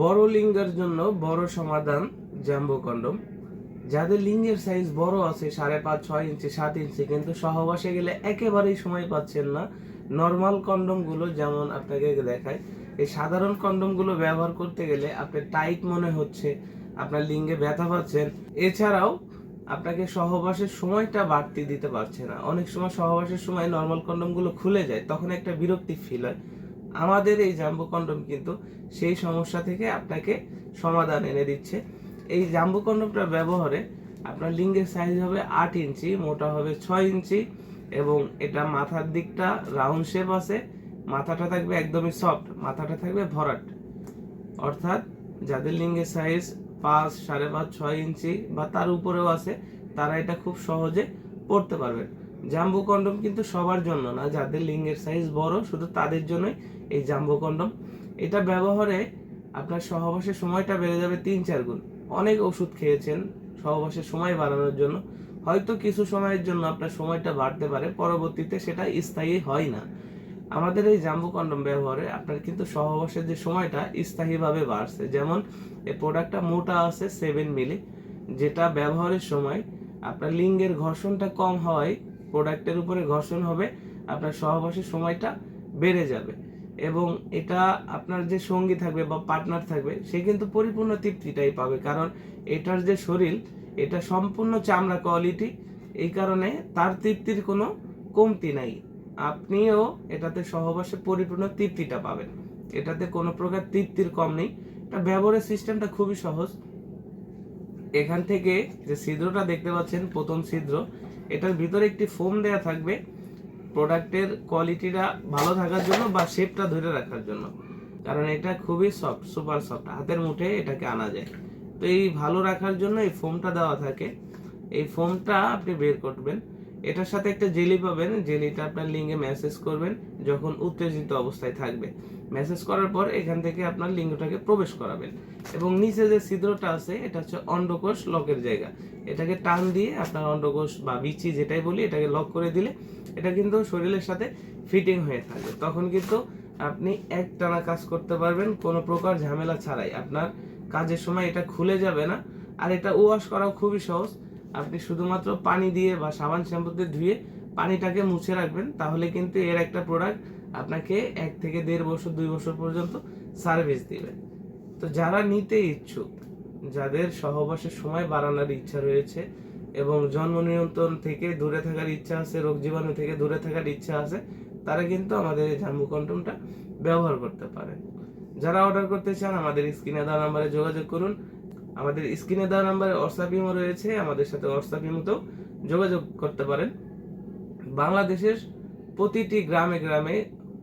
বড় লিঙ্গের জন্য বড় সমাধান জাম্বো কন্ডম। যাদের লিঙ্গের সাইজ বড় আছে 5.5, 6 ইঞ্চি, 7 ইঞ্চি, কিন্তু সহবাসে গেলে একেবারেই সময় পাচ্ছেন না, নর্মাল কন্ডমগুলো যেমন আপনাকে দেখায়, এই সাধারণ কন্ডমগুলো ব্যবহার করতে গেলে আপনার টাইট মনে হচ্ছে, আপনার লিঙ্গে ব্যথা পাচ্ছেন, এছাড়াও আপনাকে সহবাসের সময়টা বাড়তি দিতে পারছে না। অনেক সময় সহবাসের সময় নর্মাল কন্ডমগুলো খুলে যায়, তখন একটা বিরক্তি ফিল হয়। আমাদের এই জাম্বো কন্ডম কিন্তু সেই সমস্যা থেকে আপনাকে সমাধান এনে দিচ্ছে। এই জাম্বো কন্ডমটা ব্যবহারে আপনার লিঙ্গের সাইজ হবে 8 ইঞ্চি, মোটা হবে 6 ইঞ্চি, এবং এটা মাথার দিকটা রাউন্ড শেপ আছে, মাথাটা থাকবে একদমই সফট, মাথাটা থাকবে ভরাট। অর্থাৎ যাদের লিঙ্গের সাইজ 5, 5.5, 6 ইঞ্চি বা তার উপরেও আছে, তারা এটা খুব সহজে পড়তে পারবেন। জাম্বো কন্ডম কিন্তু সবার জন্য না, যাদের লিঙ্গের সাইজ বড় শুধু তাদের জন্যই এই জাম্বো কন্ডম। এটা ব্যবহারে আপনার সহবাসের সময়টা বেড়ে যাবে 3-4 গুণ। অনেক ওষুধ খেয়েছেন সহবাসের সময় বাড়ানোর জন্য, হয়তো কিছু সময়ের জন্য আপনার সময়টা বাড়তে পারে, পরবর্তীতে সেটা স্থায়ী হয় না। আমাদের এই জাম্বো কন্ডম ব্যবহারে আপনার কিন্তু সহবাসের যে সময়টা স্থায়ীভাবে বাড়ছে। যেমন এই প্রোডাক্টটা মোটা আছে 7 মিলি, যেটা ব্যবহারের সময় আপনার লিঙ্গের ঘর্ষণটা কম হওয়ায় প্রোডাক্টের উপরে ঘর্ষণ হবে, আপনার সহবাসের সময়টা বেড়ে যাবে, এবং এটা আপনার যে সঙ্গী থাকবে বা পার্টনার থাকবে সে কিন্তু পরিপূর্ণ তৃপ্তিটাই পাবে, কারণ এটার যে শরীর এটা সম্পূর্ণ চামড়া কোয়ালিটি, এই কারণে তার তৃপ্তির কোনো কমতি নাই। আপনিও এটাতে সহবাসে পরিপূর্ণ তৃপ্তিটা পাবেন, এটাতে কোনো প্রকার তৃপ্তির কম নেই। এটা ব্যবহারের সিস্টেমটা খুবই সহজ। এখান থেকে যে ছিদ্রটা দেখতে পাচ্ছেন, প্রথম ছিদ্র, এটার ভিতরে একটি ফোম দেয়া থাকবে প্রোডাক্টের কোয়ালিটিটা ভালো থাকার জন্য বা শেপটা ধরে রাখার জন্য, কারণ এটা খুবই সফট, সুপার সফট, হাতের মুঠে এটাকে আনা যায়। তো এই ভালো রাখার জন্য এই ফোমটা দেওয়া থাকে। এই ফোমটা আপনি বের করবেন, এটার সাথে একটা জেলি পাবেন, জেলিটা আপনার লিঙ্গে ম্যাসেজ করবেন যখন উত্তেজিত অবস্থায় থাকবে। ম্যাসেজ করার পর এখান থেকে আপনার লিঙ্গটাকে প্রবেশ করাবেন, এবং নিচে যে ছিদ্রটা আছে এটা হচ্ছে অন্ডকোষ লকের জায়গা। এটাকে টান দিয়ে আপনার অন্ডকোষ বা বিচি যেটাই বলি এটাকে লক করে দিলে এটা কিন্তু শরীরের সাথে ফিটিং হয়ে থাকবে। তখন কিন্তু আপনি একটানা কাজ করতে পারবেন কোনো প্রকার ঝামেলা ছাড়াই। আপনার কাজের সময় এটা খুলে যাবে না, আর এটা ওয়াশ করাও খুবই সহজ। আপনি শুধুমাত্র পানি দিয়ে বা সাবান শ্যাম্পুতে ধুয়ে পানিটাকে মুছে রাখবেন, তাহলে কিন্তু এর একটা প্রোডাক্ট আপনাকে 1 থেকে 1.5 বছর 2 বছর পর্যন্ত সার্ভিস দিবে। তো যারা নিতে ইচ্ছুক, যাদের সহবাসের সময় বাড়ানোর ইচ্ছা রয়েছে এবং জন্ম নিয়ন্ত্রণ থেকে দূরে থাকার ইচ্ছা আছে, রোগ জীবাণু থেকে দূরে থাকার ইচ্ছা আছে, তারা কিন্তু আমাদের এই জাম্বো কন্ডমটা ব্যবহার করতে পারে। যারা অর্ডার করতে চান আমাদের স্ক্রিনে দেওয়া নাম্বারে যোগাযোগ করুন। আমাদের স্ক্রিনে দেওয়া নাম্বারে হোয়াটসঅ্যাপ ইমো রয়েছে, আমাদের সাথে হোয়াটসঅ্যাপ ইমোতেও যোগাযোগ করতে পারেন। বাংলাদেশের প্রতিটি গ্রামে গ্রামে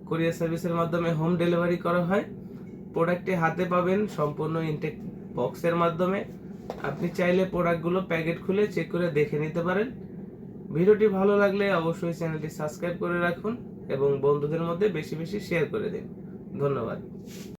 কুরিয়ার সার্ভিসের মাধ্যমে হোম ডেলিভারি করা হয়। প্রোডাক্টটি হাতে পাবেন সম্পূর্ণ ইনটেক বক্সের মাধ্যমে। আপনি চাইলে প্রোডাক্টগুলো প্যাকেট খুলে চেক করে দেখে নিতে পারেন। ভিডিওটি ভালো লাগলে অবশ্যই চ্যানেলটি সাবস্ক্রাইব করে রাখুন এবং বন্ধুদের মধ্যে বেশি বেশি শেয়ার করে দিন। ধন্যবাদ।